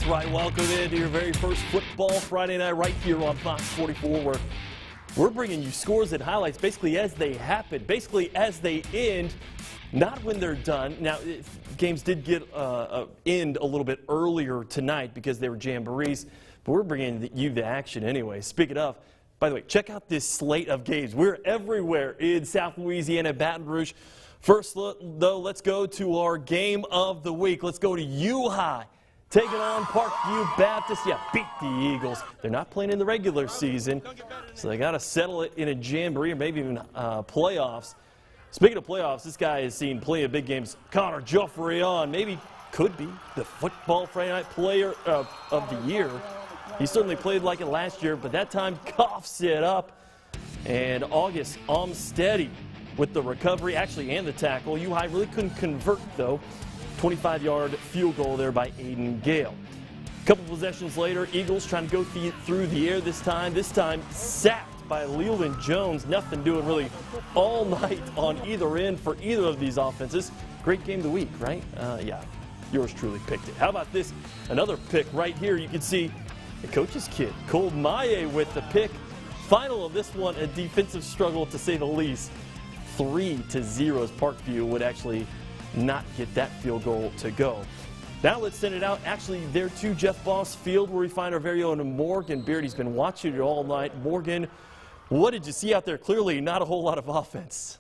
That's right. Welcome into your very first Football Friday night right here on Fox 44, where we're bringing you scores and highlights basically as they happen, basically as they end, not when they're done. Now, games did get end a little bit earlier tonight because they were Jamborees, but we're bringing you the action anyway. Speaking of, by the way, check out this slate of games. We're everywhere in South Louisiana, Baton Rouge. First, though, let's go to our game of the week. Let's go to U-High. Taking on Parkview Baptist. Yeah, beat the Eagles. They're not playing in the regular season, so they got to settle it in a jamboree or maybe even playoffs. Speaking of playoffs, this guy has seen plenty of big games. Connor Joffrey maybe could be the Football Friday Night Player of the Year. He certainly played like it last year, but that time coughs it up. And August Omsteady with the recovery, actually, and the tackle. U-High really couldn't convert, though. 25-yard field goal there by Aiden Gale. A couple possessions later, Eagles trying to go through the air this time sacked by Leland Jones. Nothing doing really all night on either end for either of these offenses. Great game of the week, right? Yeah, yours truly picked it. How about this? Another pick right here. You can see the coach's kid, Cole Maye, with the pick. Final of this one, a defensive struggle to say the least. 3-0 as Parkview would actually not get that field goal to go. Now let's send it out actually there to Jeff Boss Field, where we find our very own Morgan Beard. He's been watching it all night. Morgan, what did you see out there? Clearly not a whole lot of offense.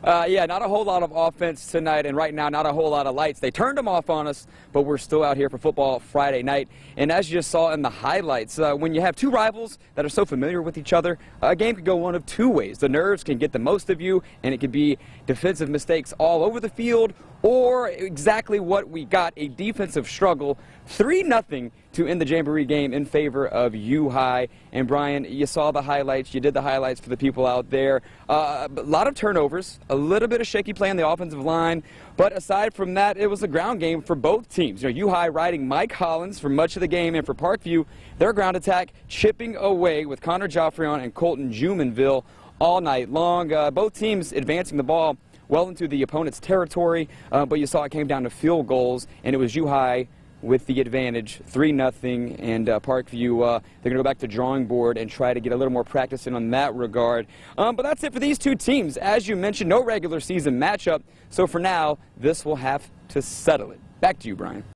Yeah, not a whole lot of offense tonight, and right now not a whole lot of lights. They turned them off on us, but we're still out here for Football Friday night. And as you just saw in the highlights, when you have two rivals that are so familiar with each other, a game could go one of two ways. The nerves can get the most of you, and it could be defensive mistakes all over the field, or exactly what we got, a defensive struggle. 3-0 to end the Jamboree game in favor of U-High. And Brian, you saw the highlights. You did the highlights for the people out there. A lot of turnovers, a little bit of shaky play on the offensive line. But aside from that, it was a ground game for both teams. You know, U-High riding Mike Hollins for much of the game, and for Parkview, their ground attack chipping away with Connor Joffrey and Colton Jumanville all night long. Both teams advancing the ball well into the opponent's territory, but you saw it came down to field goals, and it was U-High with the advantage, 3-0, and Parkview, they're going to go back to drawing board and try to get a little more practice in on that regard. But that's it for these two teams. As you mentioned, no regular season matchup, so for now, this will have to settle it. Back to you, Brian.